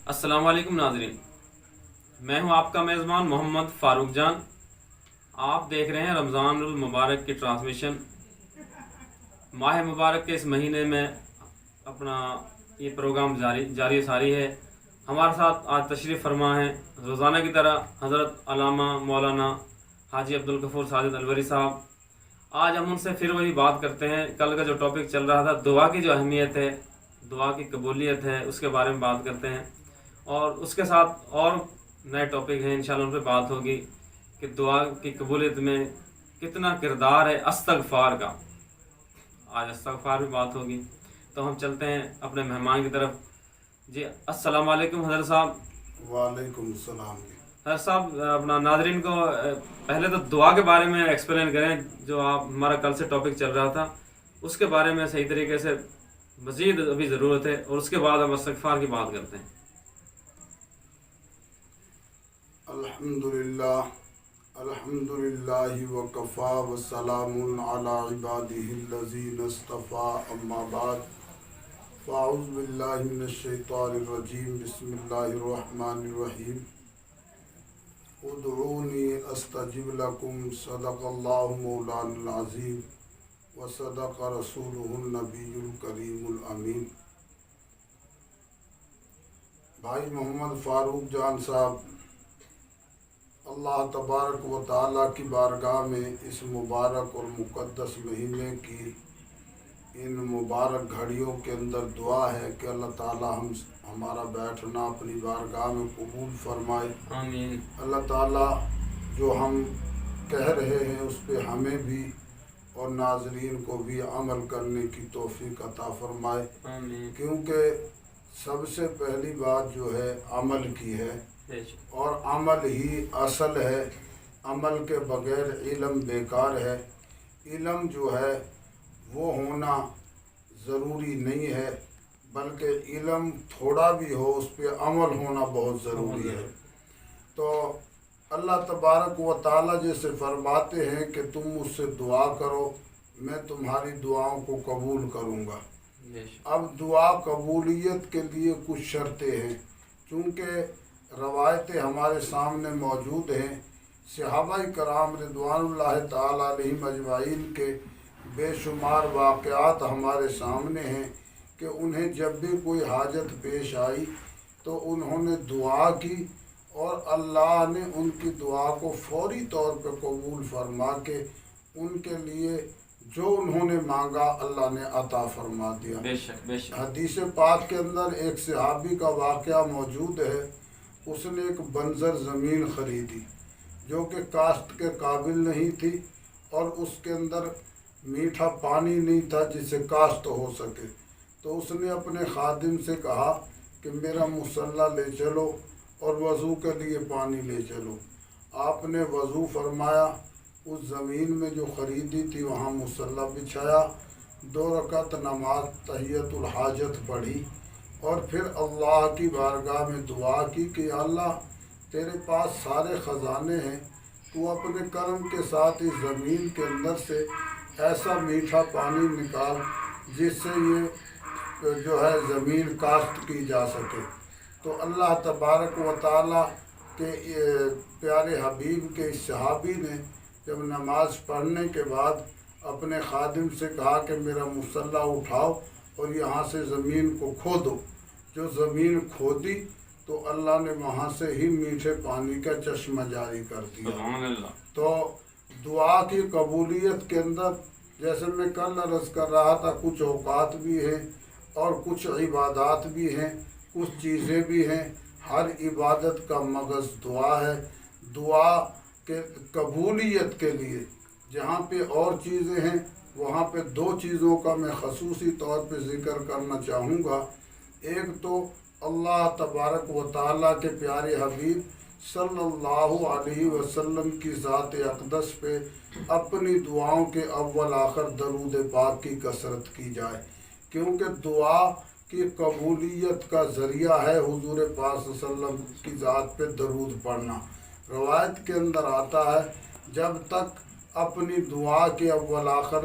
السلام علیکم ناظرین، میں ہوں آپ کا میزبان محمد فاروق جان۔ آپ دیکھ رہے ہیں رمضان المبارک کی ٹرانسمیشن۔ ماہ مبارک کے اس مہینے میں اپنا یہ پروگرام جاری ساری ہے۔ ہمارے ساتھ آج تشریف فرما ہے روزانہ کی طرح حضرت علامہ مولانا حاجی عبدالغفور ساجد الوری صاحب۔ آج ہم ان سے پھر وہی بات کرتے ہیں، کل کا جو ٹاپک چل رہا تھا دعا کی جو اہمیت ہے، دعا کی قبولیت ہے، اس کے بارے میں بات کرتے ہیں، اور اس کے ساتھ اور نئے ٹاپک ہیں انشاءاللہ ان پہ بات ہوگی کہ دعا کی قبولیت میں کتنا کردار ہے استغفار کا۔ آج استغفار بھی بات ہوگی، تو ہم چلتے ہیں اپنے مہمان کی طرف۔ جی السلام علیکم حضرت صاحب۔ وعلیکم السلام۔ حضرت صاحب اپنا ناظرین کو پہلے تو دعا کے بارے میں ایکسپلین کریں، جو آپ ہمارا کل سے ٹاپک چل رہا تھا اس کے بارے میں صحیح طریقے سے مزید ابھی ضرورت ہے، اور اس کے بعد ہم استغفار کی بات کرتے ہیں۔ الحمدللہ وکفا وسلام علی عبادہ الذین اصطفى، اما بعد فاعوذ باللہ من الشیطان الرجیم، بسم اللہ الرحمن الرحیم۔ ادعونی استجب لکم، صدق اللہ مولانا العظیم وصدق رسولہ النبی الکریم الامین۔ بھائی محمد فاروق جان صاحب، اللہ تبارک و تعالیٰ کی بارگاہ میں اس مبارک اور مقدس مہینے کی ان مبارک گھڑیوں کے اندر دعا ہے کہ اللہ تعالیٰ ہمارا بیٹھنا اپنی بارگاہ میں قبول فرمائے۔ آمین۔ اللہ تعالیٰ جو ہم کہہ رہے ہیں اس پہ ہمیں بھی اور ناظرین کو بھی عمل کرنے کی توفیق عطا فرمائے، آمین۔ کیونکہ سب سے پہلی بات جو ہے عمل کی ہے، اور عمل ہی اصل ہے۔ عمل کے بغیر علم بیکار ہے۔ علم جو ہے وہ ہونا ضروری نہیں ہے، بلکہ علم تھوڑا بھی ہو اس پہ عمل ہونا بہت ضروری ہے۔ تو اللہ تبارک و تعالیٰ جیسے فرماتے ہیں کہ تم مجھ سے دعا کرو، میں تمہاری دعاؤں کو قبول کروں گا۔ اب دعا قبولیت کے لیے کچھ شرطیں ہیں، چونکہ روایتیں ہمارے سامنے موجود ہیں۔ صحابہ کرام رضوان اللہ تعالیٰ علیہم اجمعین کے بے شمار واقعات ہمارے سامنے ہیں کہ انہیں جب بھی کوئی حاجت پیش آئی تو انہوں نے دعا کی، اور اللہ نے ان کی دعا کو فوری طور پہ قبول فرما کے ان کے لیے جو انہوں نے مانگا اللہ نے عطا فرما دیا۔ بے شک بے شک۔ حدیث پاک کے اندر ایک صحابی کا واقعہ موجود ہے۔ اس نے ایک بنجر زمین خریدی جو کہ کاشت کے قابل نہیں تھی، اور اس کے اندر میٹھا پانی نہیں تھا جس سے کاشت ہو سکے۔ تو اس نے اپنے خادم سے کہا کہ میرا مصلی لے چلو اور وضو کے لیے پانی لے چلو۔ آپ نے وضو فرمایا، اس زمین میں جو خریدی تھی وہاں مصلی بچھایا، 2 رکعت نماز تحیۃ الحاجت پڑھی، اور پھر اللہ کی بارگاہ میں دعا کی کہ یا اللہ تیرے پاس سارے خزانے ہیں، تو اپنے کرم کے ساتھ اس زمین کے اندر سے ایسا میٹھا پانی نکال جس سے یہ جو ہے زمین کاشت کی جا سکے۔ تو اللہ تبارک و تعالیٰ کے پیارے حبیب کے اس صحابی نے جب نماز پڑھنے کے بعد اپنے خادم سے کہا کہ میرا مصلی اٹھاؤ اور یہاں سے زمین کو کھودو، جو زمین کھودی تو اللہ نے وہاں سے ہی میٹھے پانی کا چشمہ جاری کر دیا۔ سبحان اللہ۔ تو دعا کی قبولیت کے اندر جیسے میں کل عرض کر رہا تھا، کچھ اوقات بھی ہیں اور کچھ عبادات بھی ہیں، کچھ چیزیں بھی ہیں۔ ہر عبادت کا مغز دعا ہے۔ دعا کے قبولیت کے لیے جہاں پہ اور چیزیں ہیں وہاں پہ 2 چیزوں کا میں خصوصی طور پہ ذکر کرنا چاہوں گا۔ ایک تو اللہ تبارک و تعالیٰ کے پیارے حبیب صلی اللہ علیہ وسلم کی ذات اقدس پہ اپنی دعاؤں کے اول آخر درود پاک کی کثرت کی جائے، کیونکہ دعا کی قبولیت کا ذریعہ ہے حضور پاک صلی اللہ علیہ وسلم کی ذات پہ درود پڑھنا۔ روایت کے اندر آتا ہے جب تک اپنی دعا کے اول آخر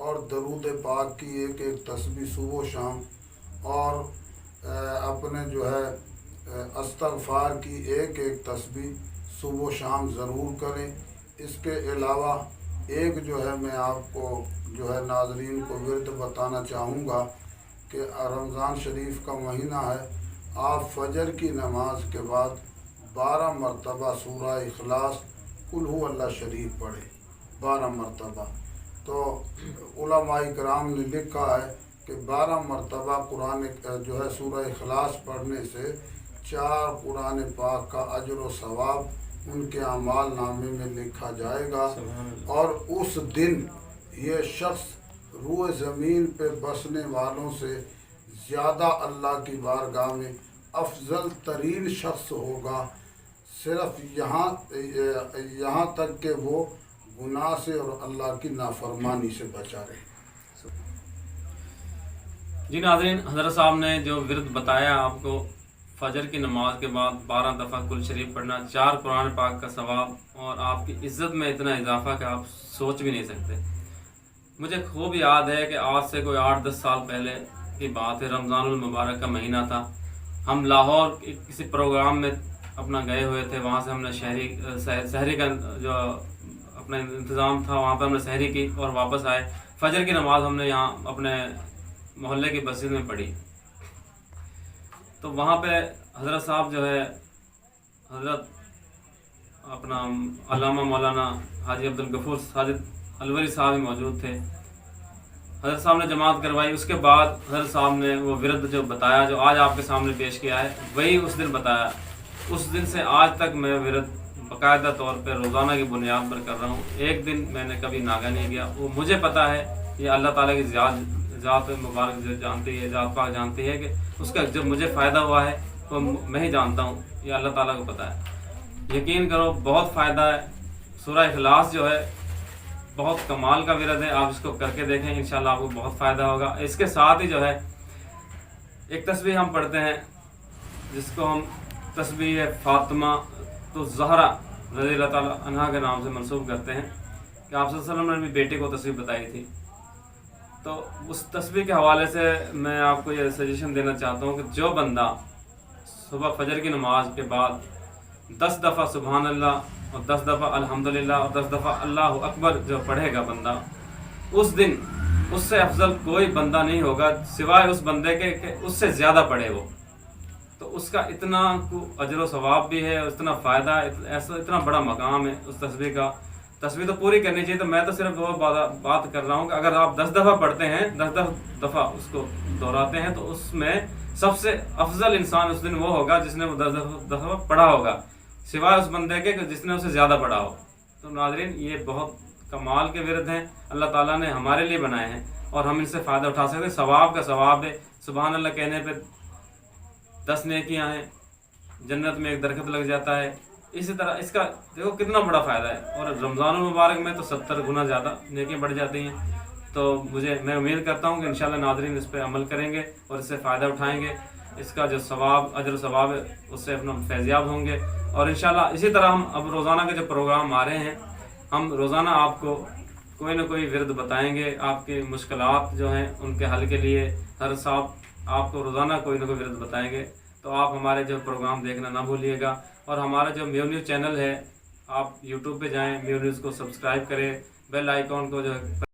اور درود پاک کی ایک ایک تسبیح صبح و شام، اور اپنے جو ہے استغفار کی ایک ایک تسبیح صبح و شام ضرور کریں۔ اس کے علاوہ ایک جو ہے میں آپ کو جو ہے ناظرین کو ورد بتانا چاہوں گا کہ رمضان شریف کا مہینہ ہے، آپ فجر کی نماز کے بعد 12 مرتبہ سورہ اخلاص قل هو اللہ شریف پڑھیں، 12 مرتبہ۔ تو علماء کرام نے لکھا ہے کہ 12 مرتبہ قرآن جو ہے سورہ اخلاص پڑھنے سے 4 قرآن پاک کا اجر و ثواب ان کے اعمال نامے میں لکھا جائے گا، اور اس دن یہ شخص روئے زمین پہ بسنے والوں سے زیادہ اللہ کی بارگاہ میں افضل ترین شخص ہوگا، صرف یہاں تک کہ وہ گناہ سے اور اللہ کی نافرمانی سے بچا رہے۔ جی ناظرین، حضرت صاحب نے جو ورد بتایا آپ کو، فجر کی نماز کے بعد 12 دفعہ کل شریف پڑھنا، 4 قرآن پاک کا ثواب، اور آپ کی عزت میں اتنا اضافہ کہ آپ سوچ بھی نہیں سکتے۔ مجھے خوب یاد ہے کہ آج سے کوئی 8-10 سال پہلے کی بات ہے، رمضان المبارک کا مہینہ تھا۔ ہم لاہور کسی پروگرام میں اپنا گئے ہوئے تھے، وہاں سے ہم نے سحری کا جو اپنا انتظام تھا وہاں پہ ہم نے سحری کی اور واپس آئے۔ فجر کی نماز ہم نے یہاں اپنے محلے کی مسجد میں پڑھی، تو وہاں پہ حضرت صاحب جو ہے حضرت اپنا علامہ مولانا حاجی عبدالغفور ساجد الوری صاحب ہی موجود تھے۔ حضرت صاحب نے جماعت کروائی، اس کے بعد حضرت صاحب نے وہ ورد جو بتایا، جو آج آپ کے سامنے پیش کیا ہے، وہی اس دن بتایا۔ اس دن سے آج تک میں ورد باقاعدہ طور پہ روزانہ کی بنیاد پر کر رہا ہوں، ایک دن میں نے کبھی ناغہ نہیں کیا۔ وہ مجھے پتہ ہے، یہ اللہ تعالیٰ کی ذات مبارک جانتی ہے، ذات پاک جانتی ہے کہ اس کا جب مجھے فائدہ ہوا ہے وہ میں ہی جانتا ہوں، یہ اللہ تعالیٰ کو پتہ ہے۔ یقین کرو بہت فائدہ ہے۔ سورہ اخلاص جو ہے بہت کمال کا ورد ہے، آپ اس کو کر کے دیکھیں، انشاءاللہ آپ کو بہت فائدہ ہوگا۔ اس کے ساتھ ہی جو ہے ایک تسبیح ہم پڑھتے ہیں جس کو ہم تسبیح فاطمہ تو زہرا رضی اللہ تعالیٰ عنہا کے نام سے منسوب کرتے ہیں، کہ آپ صلی اللہ علیہ وسلم نے بھی بیٹے کو تسبیح بتائی تھی۔ تو اس تسبیح کے حوالے سے میں آپ کو یہ سجیشن دینا چاہتا ہوں کہ جو بندہ صبح فجر کی نماز کے بعد 10 دفعہ سبحان اللہ اور 10 دفعہ الحمدللہ اور 10 دفعہ اللہ اکبر جو پڑھے گا بندہ، اس دن اس سے افضل کوئی بندہ نہیں ہوگا سوائے اس بندے کے کہ اس سے زیادہ پڑھے وہ، تو اس کا اتنا اجر و ثواب بھی ہے، اتنا فائدہ ہے، ایسا اتنا بڑا مقام ہے اس تسبیح کا۔ تسبیح تو پوری کرنی چاہیے، تو میں تو صرف وہ بات کر رہا ہوں کہ اگر آپ 10 دفعہ پڑھتے ہیں، 10 دفعہ اس کو دہراتے ہیں، تو اس میں سب سے افضل انسان اس دن وہ ہوگا جس نے وہ 10 دفعہ پڑھا ہوگا، سوائے اس بندے کے جس نے اسے زیادہ پڑھا ہو۔ تو ناظرین، یہ بہت کمال کے ورد ہیں، اللہ تعالیٰ نے ہمارے لیے بنائے ہیں اور ہم ان سے فائدہ اٹھا سکتے ہیں۔ ثواب کا ثواب ہے، سبحان اللہ کہنے پہ 10 نیکیاں ہیں، جنت میں ایک درخت لگ جاتا ہے۔ اسی طرح اس کا دیکھو کتنا بڑا فائدہ ہے، اور رمضان المبارک میں تو 70 گنا زیادہ نیکیاں بڑھ جاتی ہیں۔ تو میں امید کرتا ہوں کہ انشاءاللہ ناظرین اس پہ عمل کریں گے اور اس سے فائدہ اٹھائیں گے، اس کا جو اجر و ثواب ہے اس سے اپنا فیضیاب ہوں گے۔ اور انشاءاللہ اسی طرح ہم اب روزانہ کے جو پروگرام آ رہے ہیں، ہم روزانہ آپ کو کوئی نہ کوئی ورد بتائیں گے، آپ کی مشکلات جو ہیں ان کے حل کے لیے ہر صاحب آپ کو روزانہ کوئی نہ کوئی ورد بتائیں گے۔ تو آپ ہمارے جو پروگرام دیکھنا نہ بھولیے گا، اور ہمارا جو میو نیوز چینل ہے، آپ یوٹیوب پہ جائیں، میو نیوز کو سبسکرائب کریں، بیل آئیکن کو جو